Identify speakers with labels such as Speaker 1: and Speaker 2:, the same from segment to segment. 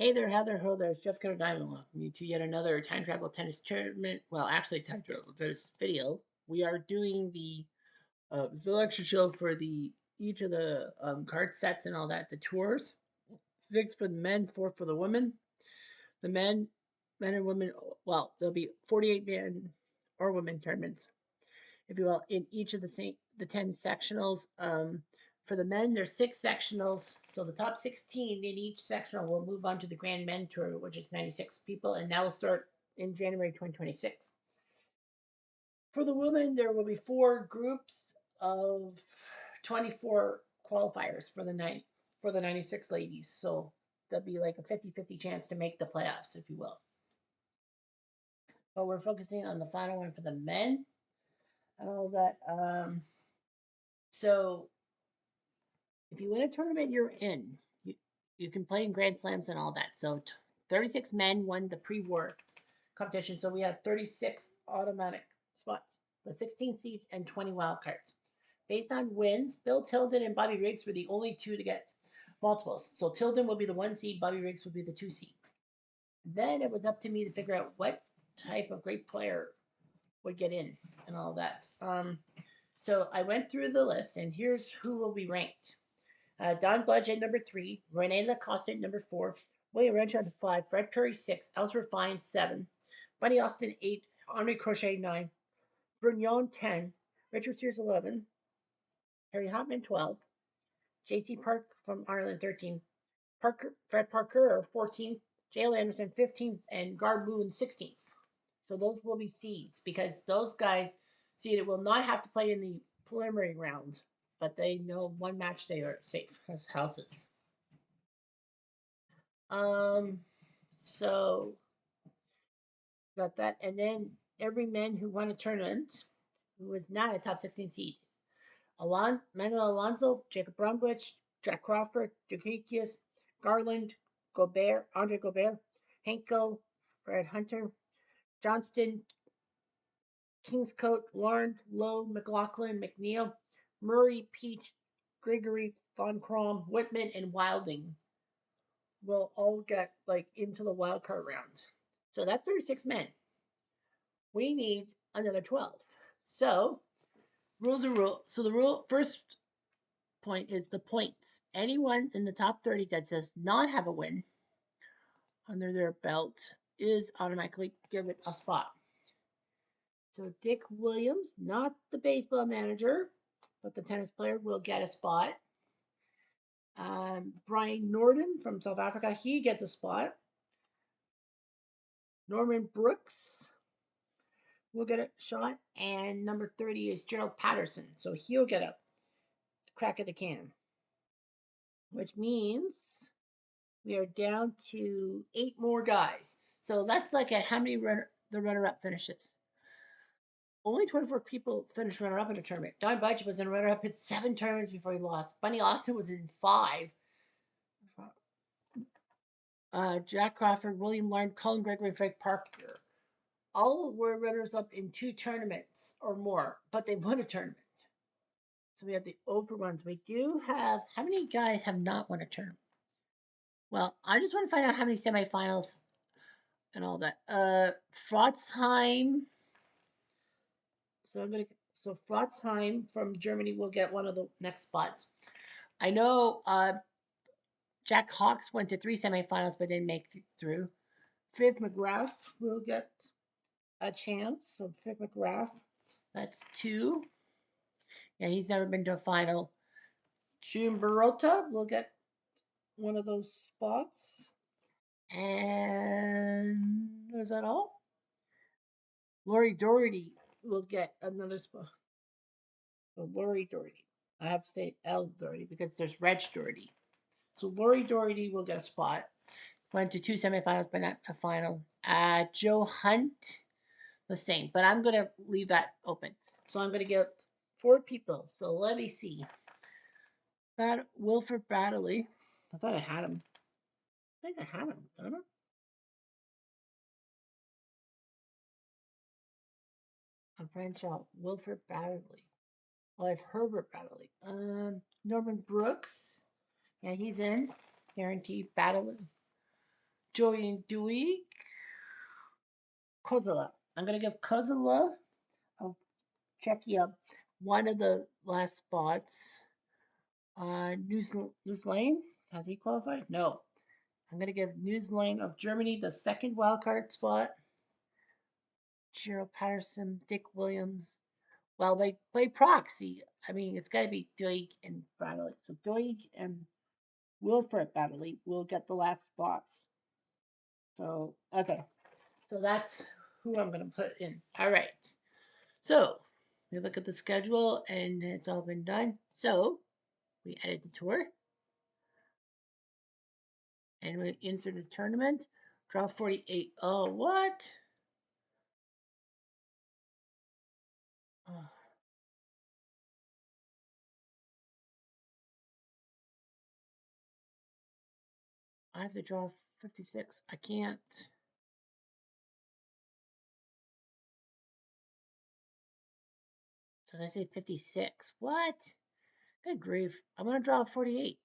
Speaker 1: Hey there, Heather, ho there, it's Jeff Cutter Diamond. Welcome you to yet another time travel tennis tournament. Well, actually, time travel tennis video. We are doing the selection show for the each of the card sets and all that. The tours, 6 for the men, 4 for the women. The men and women. Well, there'll be 48 men or women tournaments, if you will, in each of the 10 sectionals. For the men, there's 6 sectionals, so the top 16 in each sectional will move on to the Grand Men Tour, which is 96 people, and that will start in January 2026. For the women, there will be 4 groups of 24 qualifiers for the 96 ladies. So there'll be like a 50-50 chance to make the playoffs, if you will. But we're focusing on the final one for the men and all that. So if you win a tournament, you're in. You can play in Grand Slams and all that. So 36 men won the pre-war competition. So we had 36 automatic spots, the 16 seeds and 20 wild cards. Based on wins, Bill Tilden and Bobby Riggs were the only 2 to get multiples. So Tilden will be the 1 seed, Bobby Riggs will be the 2 seed. Then it was up to me to figure out what type of great player would get in and all that. So I went through the list, and here's who will be ranked. Don Budge at number 3, Rene Lacoste at number 4, William Wrench at 5, Fred Perry 6, Ellsworth Fine 7, Bunny Austin 8, Henri Crochet 9, Brugnon 10, Richard Sears 11, Harry Hopman 12, J.C. Park from Ireland 13, Fred Parker 14th, J.L. Anderson 15th, and Gar Moon 16th. So those will be seeds because those guys seeded will not have to play in the preliminary round, but they know one match they are safe as houses. So got that, and then every man who won a tournament who was not a top 16 seed: Manuel Alonso, Jacob Bromwich, Jack Crawford, Dukikius, Garland, Gobert, Andre Gobert, Henko, Fred Hunter, Johnston, Kingscote, Lauren, Lowe, McLaughlin, McNeil, Murray, Peach, Gregory, Von Crom, Whitman, and Wilding will all get like into the wild card round. So that's 36 men. We need another 12. So rules are rule. So the first point is the points. Anyone in the top 30 that does not have a win under their belt is automatically given a spot. So Dick Williams, not the baseball manager, but the tennis player, will get a spot. Brian Norden from South Africa, he gets a spot. Norman Brooks will get a shot. And number 30 is Gerald Patterson. So he'll get a crack at the can, which means we are down to 8 more guys. So that's like how many the runner-up finishes. Only 24 people finished runner-up in a tournament. Don Budge was in runner-up in 7 tournaments before he lost. Bunny Austin was in 5. Jack Crawford, William Larn, Colin Gregory, and Frank Parker all were runners-up in 2 tournaments or more, but they won a tournament. So we have the over ones. We do have, how many guys have not won a tournament? Well, I just want to find out how many semifinals and all that. Frotzheim. So Frotzheim from Germany will get one of the next spots. I know Jack Hawks went to 3 semifinals but didn't make through. Viv McGrath will get a chance. So Viv McGrath, that's 2. Yeah, he's never been to a final. June Barota will get one of those spots. And is that all? Lori Doherty will get another spot. So Lori Doherty. I have to say L Doherty because there's Reg Doherty. So Lori Doherty will get a spot. Went to 2 semifinals, but not a final. Joe Hunt, the same. But I'm going to leave that open. So I'm going to get 4 people. So let me see. Wilford Baddeley. I thought I had him. I think I had him, don't I? I'm French out. Wilford Baddeley. Well, I have Herbert Baddeley. Norman Brooks. Yeah, he's in. Guaranteed Baddeley. Joey and Dewey. Kozula. I'm going to give Kozula, I'll check you up, one of the last spots. News Lane. Has he qualified? No. I'm going to give News Lane of Germany the second wildcard spot. Gerald Patterson, Dick Williams. Well, by proxy, I mean, it's got to be Doig and Baddeley. So Doig and Wilfred Baddeley will get the last spots. So, okay. So that's who I'm going to put in. All right. So we look at the schedule and it's all been done. So we edit the tour and we insert a tournament. Draw 48. Oh, what? Oh, I have to draw 56. I can't. So they say 56. What? Good grief. I'm going to draw 48.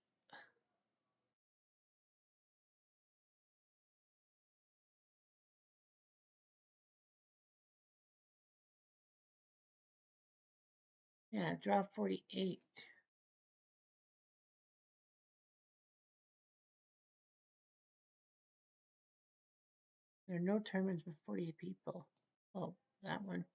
Speaker 1: Yeah, draw 48. There are no tournaments with 48 people. Oh, that one.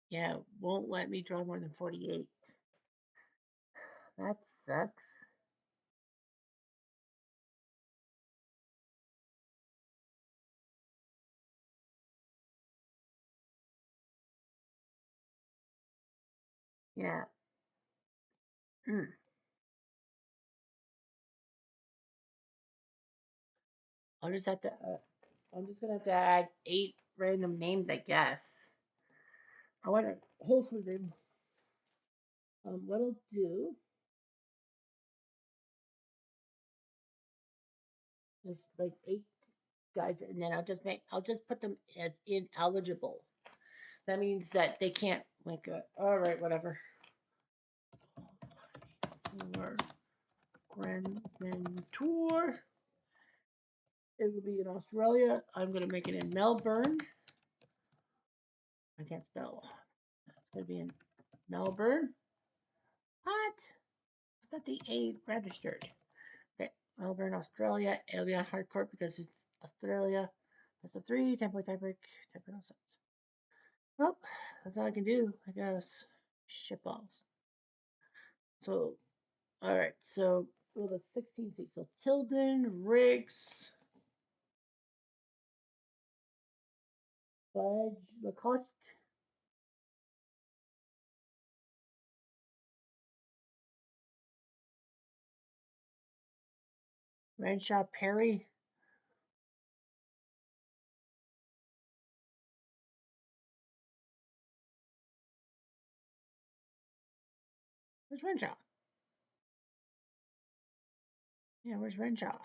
Speaker 1: Yeah, won't let me draw more than 48. That sucks. Yeah. Mm. I'll just have to. I'm just gonna have to add 8 random names, I guess. I want to. Hopefully, they. What I'll do is like 8 guys, and then I'll just put them as ineligible. That means that they can't make a. All right, whatever. For Grand Tour. It will be in Australia. I'm going to make it in Melbourne. I can't spell. It's going to be in Melbourne. What? I thought the A registered. Okay, Melbourne, Australia. It'll be on hardcourt because it's Australia. That's a 3, 10-point tiebreak. 10-point offsets. Well, that's all I can do, I guess. Shitballs. So, all right. So, well, the 16 seats. So, Tilden, Riggs, Budge, Lacoste, Renshaw, Perry. Where's Renshaw? Yeah, where's Renshaw?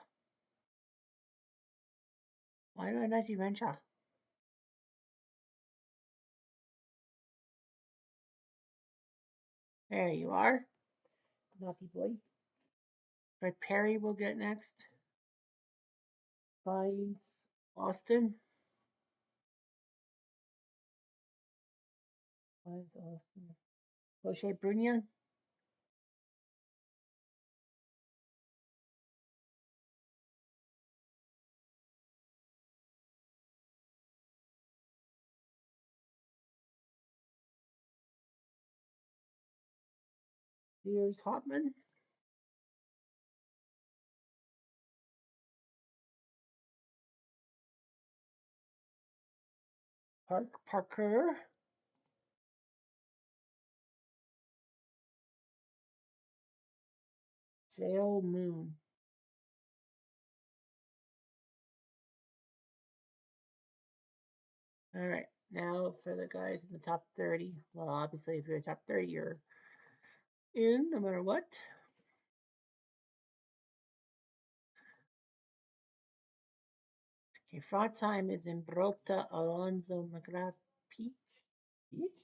Speaker 1: Why do I not see Renshaw? There you are. Naughty boy. Right, Perry will get next. Finds Austin. Finds Austin. O'Shea Brunia. Sears Hopman. Parker. J.O. Moon. All right. Now for the guys in the top 30. Well, obviously, if you're top 30, you're in no matter what. Okay, Fraudsheim is in Brota, Alonso, McGrath, Peach. Peach?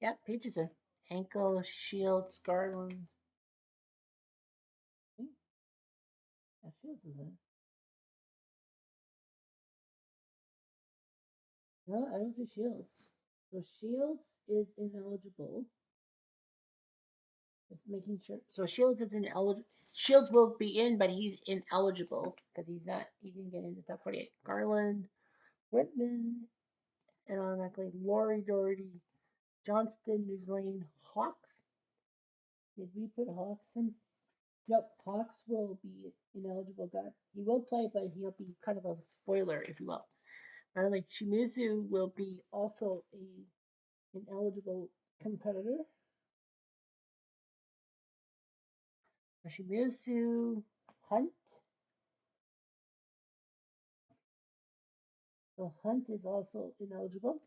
Speaker 1: Yep, Peach is in Ankle, Shields, Garland. Hmm, yeah, Shields is in. No, I don't see Shields. So Shields is ineligible. Just making sure. So Shields is ineligible. Shields will be in, but he's ineligible because he's not. He didn't get into top 48. Garland, Whitman, and automatically Lori Doherty, Johnston, New Zealand, Hawks. Did we put Hawks in? Yep, Hawks will be ineligible. God, he will play, but he'll be kind of a spoiler, if you will. Finally, Shimizu will be also a ineligible competitor. Shimizu, Hunt. So Hunt is also ineligible.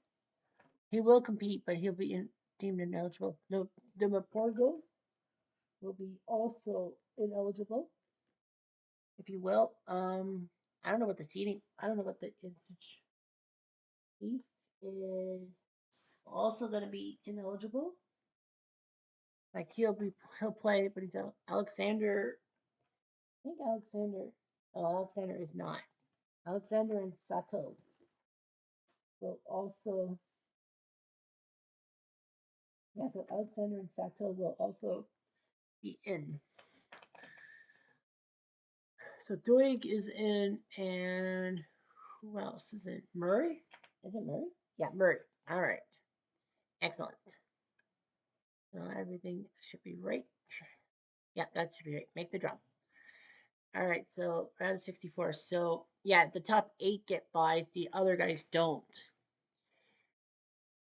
Speaker 1: He will compete, but he'll be deemed ineligible. No, Demaporgo will be also ineligible, if you will. I don't know what the seating. I don't know what the Institute is also going to be ineligible. Like he'll play, but he's out. Alexander. I think Alexander. Oh, Alexander is not. Alexander and Sato will also. Yeah, so Alexander and Sato will also be in. So Doig is in, and who else is in? Murray? Is it Murray? Yeah, Murray. All right. Excellent. So everything should be right. Yeah, that should be right. Make the drop. All right, so round of 64. So yeah, the top 8 get buys, the other guys don't.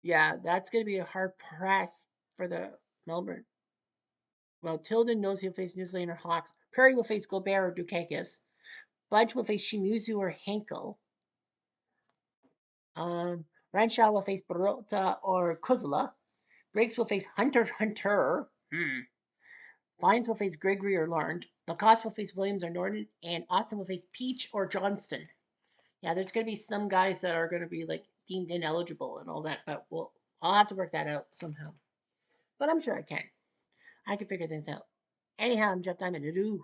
Speaker 1: Yeah, that's going to be a hard press for the Melbourne. Well, Tilden knows he'll face New Zealand or Hawks. Perry will face Gobert or Dukakis. Budge will face Shimizu or Henkel. Renshaw will face Barota or Kozula. Briggs will face Hunter. Vines will face Gregory or Larned. Lacoste will face Williams or Norton. And Austin will face Peach or Johnston. Yeah, there's going to be some guys that are going to be like deemed ineligible and all that, but I'll have to work that out somehow. But I'm sure I can. I can figure things out. Anyhow, I'm Jeff Diamond. Adieu.